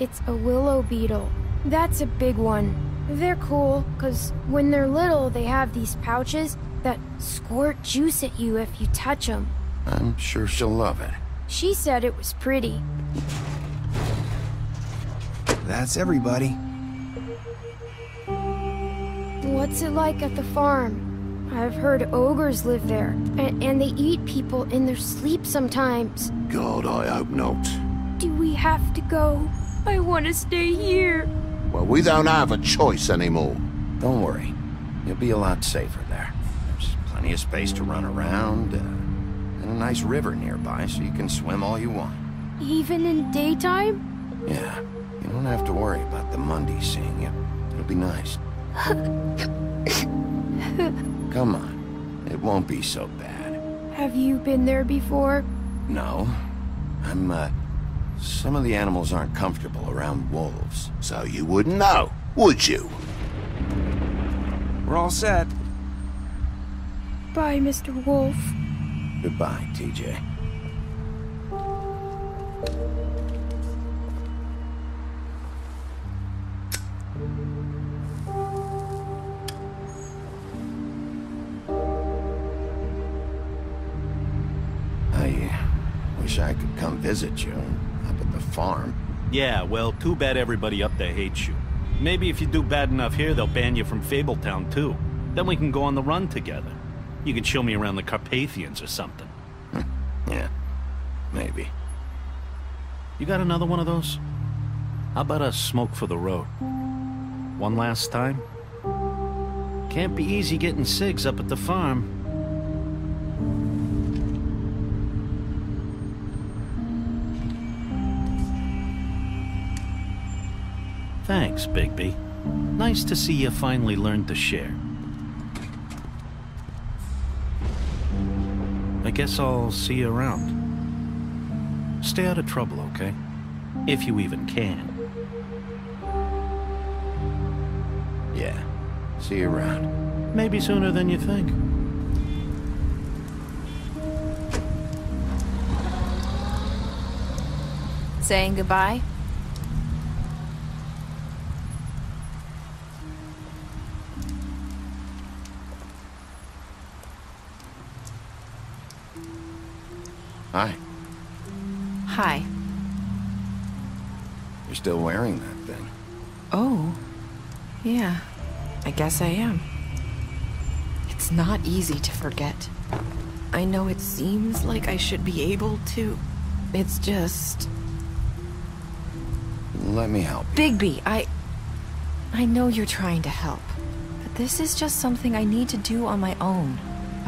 It's a willow beetle. That's a big one. They're cool, cause when they're little, they have these pouches that squirt juice at you if you touch them. I'm sure she'll love it. She said it was pretty. That's everybody. What's it like at the farm? I've heard ogres live there, and they eat people in their sleep sometimes. God, I hope not. Do we have to go? I want to stay here. Well, we don't have a choice anymore. Don't worry. You'll be a lot safer there. There's plenty of space to run around, and a nice river nearby so you can swim all you want. Even in daytime? Yeah, you don't have to worry about the Mundies seeing you. It'll be nice. Come on. It won't be so bad. Have you been there before? No. Some of the animals aren't comfortable around wolves. So you wouldn't know, would you? We're all set. Bye, Mr. Wolf. Goodbye, TJ. I wish I could come visit you up at the farm. Yeah, well, too bad everybody up there hates you. Maybe if you do bad enough here, they'll ban you from Fabletown too. Then we can go on the run together. You can show me around the Carpathians or something. Yeah, maybe. You got another one of those? How about a smoke for the road? One last time? Can't be easy getting cigs up at the farm. Thanks, Bigby. Nice to see you finally learned to share. I guess I'll see you around. Stay out of trouble, okay? If you even can. Yeah, see you around. Maybe sooner than you think. Saying goodbye? Hi. Hi. You're still wearing that thing. Oh. Yeah. I guess I am. It's not easy to forget. I know it seems like I should be able to. It's just... Let me help you. Bigby, I know you're trying to help. But this is just something I need to do on my own.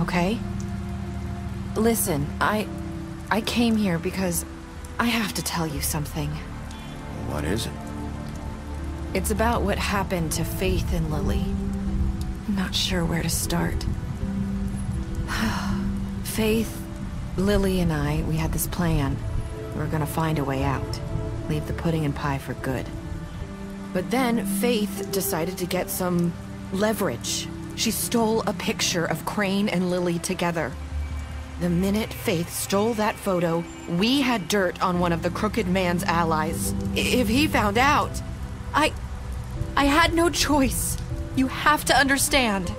Okay? Listen, I came here because I have to tell you something. What is it? It's about what happened to Faith and Lily. I'm not sure where to start. Faith, Lily, and I, we had this plan. We were gonna find a way out. Leave the pudding and pie for good. But then Faith decided to get some leverage. She stole a picture of Crane and Lily together. The minute Faith stole that photo, we had dirt on one of the Crooked Man's allies. If he found out, I had no choice. You have to understand.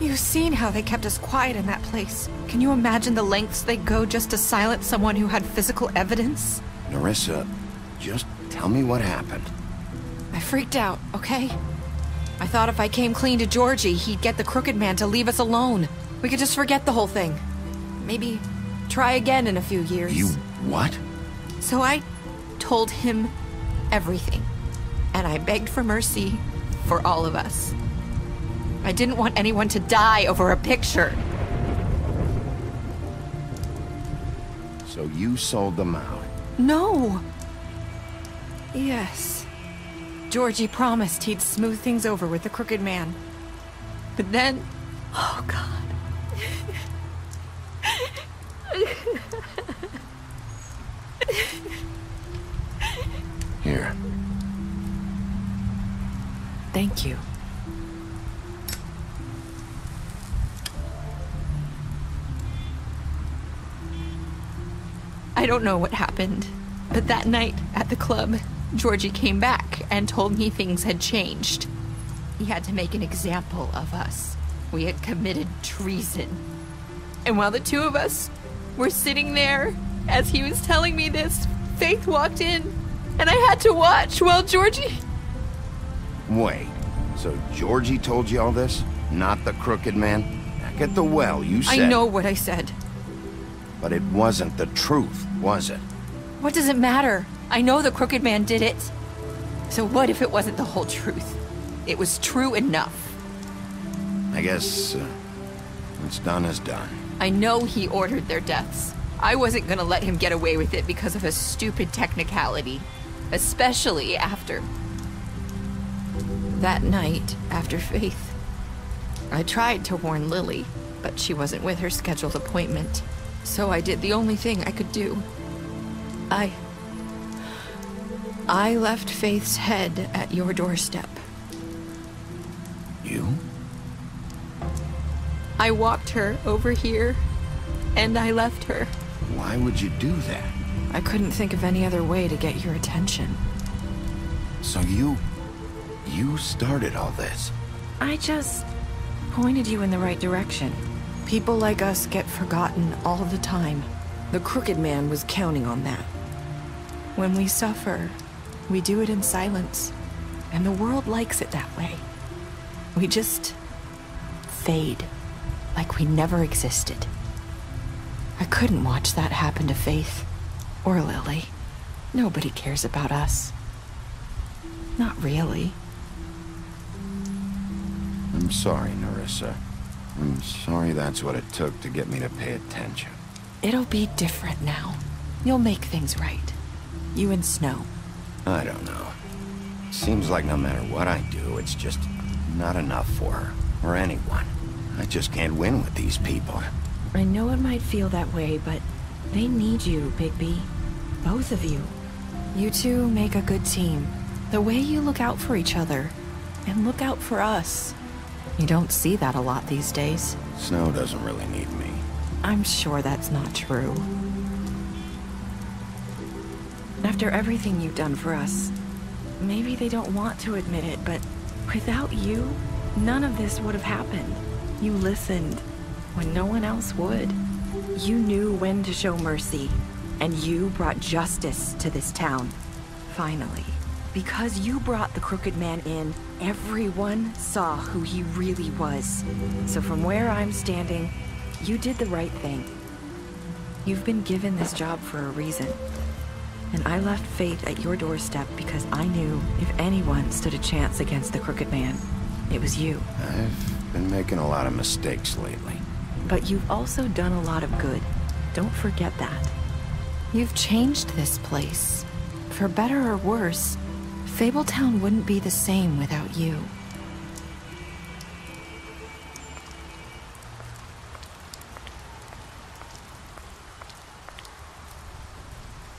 You've seen how they kept us quiet in that place. Can you imagine the lengths they go just to silence someone who had physical evidence? Nerissa, just tell me what happened. I freaked out, okay? I thought if I came clean to Georgie, he'd get the Crooked Man to leave us alone. We could just forget the whole thing. Maybe try again in a few years. You what? So I told him everything. And I begged for mercy for all of us. I didn't want anyone to die over a picture. So you sold them out? No. Yes. Georgie promised he'd smooth things over with the Crooked Man. But then... Oh, God. Here. Thank you. I don't know what happened, but that night at the club, Georgie came back and told me things had changed. He had to make an example of us. We had committed treason. And while the two of us were sitting there, as he was telling me this, Faith walked in, and I had to watch while Georgie... Wait, so Georgie told you all this? Not the crooked man? Back at the well, you said... I know what I said. But it wasn't the truth, was it? What does it matter? I know the crooked man did it. So what if it wasn't the whole truth? It was true enough. I guess, what's done is done. I know he ordered their deaths. I wasn't gonna let him get away with it because of a stupid technicality. Especially after... that night, after Faith. I tried to warn Lily, but she wasn't with her scheduled appointment. So I did the only thing I could do. I left Faith's head at your doorstep. You? I walked her over here, and I left her. Why would you do that? I couldn't think of any other way to get your attention. So you started all this? I just pointed you in the right direction. People like us get forgotten all the time. The crooked man was counting on that. When we suffer, we do it in silence, and the world likes it that way. We just fade, like we never existed. I couldn't watch that happen to Faith, or Lily. Nobody cares about us. Not really. I'm sorry, Nerissa. I'm sorry that's what it took to get me to pay attention. It'll be different now. You'll make things right. You and Snow. I don't know. Seems like no matter what I do, it's just not enough for her, or anyone. I just can't win with these people. I know it might feel that way, but they need you, Bigby. Both of you. You two make a good team. The way you look out for each other, and look out for us. You don't see that a lot these days. Snow doesn't really need me. I'm sure that's not true. After everything you've done for us, maybe they don't want to admit it, but without you, none of this would have happened. You listened when no one else would. You knew when to show mercy, and you brought justice to this town. Finally. Because you brought the crooked man in, everyone saw who he really was. So from where I'm standing, you did the right thing. You've been given this job for a reason. And I left Faith at your doorstep because I knew if anyone stood a chance against the crooked man, it was you. I've been making a lot of mistakes lately. But you've also done a lot of good. Don't forget that. You've changed this place. For better or worse, Fabletown wouldn't be the same without you.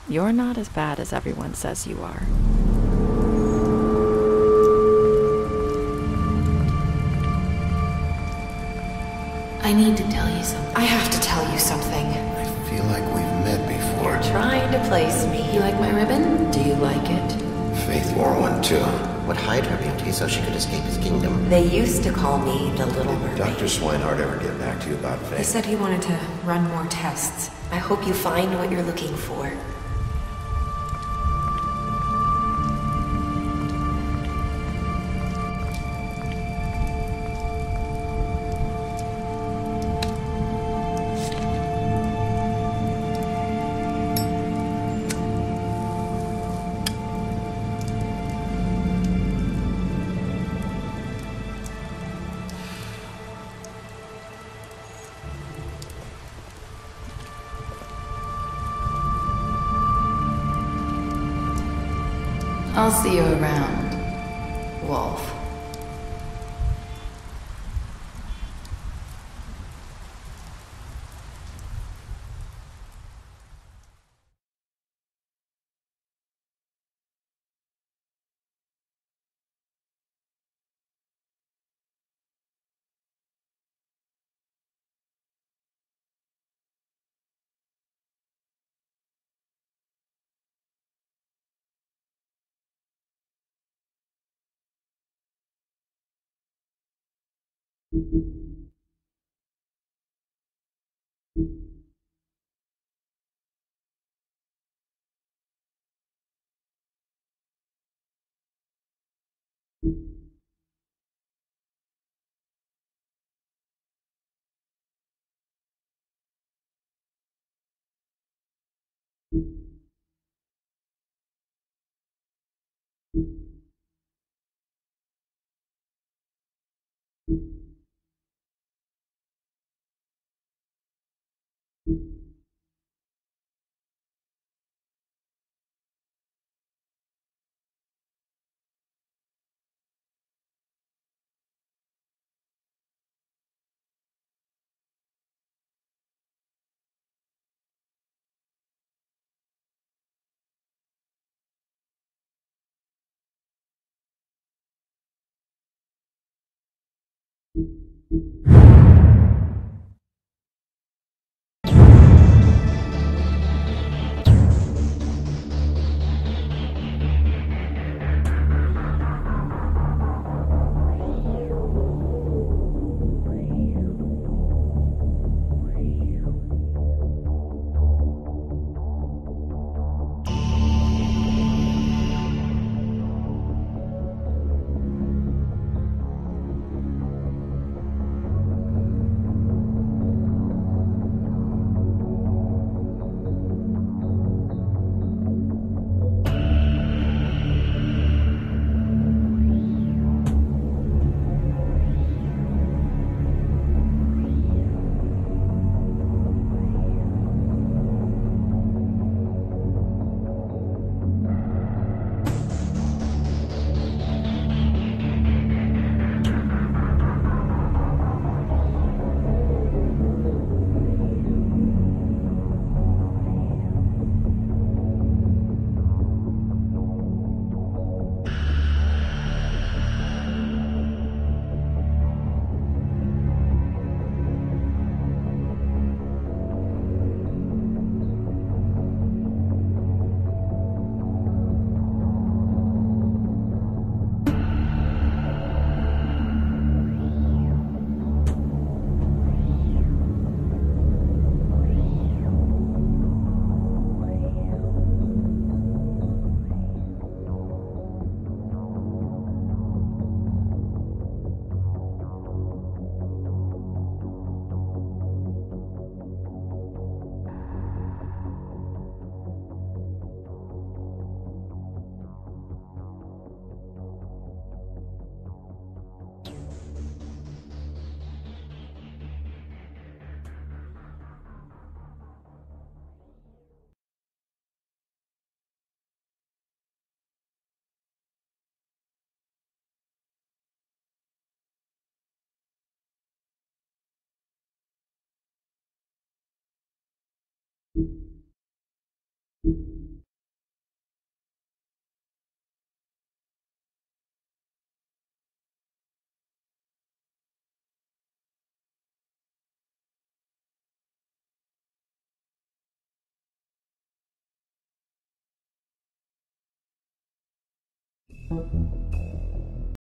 You're not as bad as everyone says you are. I need to tell you something. I have to tell you something. I feel like we've met before. Trying to place me. You like my ribbon? Do you like it? Faith wore one too. Would hide her beauty so she could escape his kingdom. They used to call me the Little Mermaid. Dr. Swinehart ever get back to you about Faith? He said he wanted to run more tests. I hope you find what you're looking for. I'll see you around, Wolf.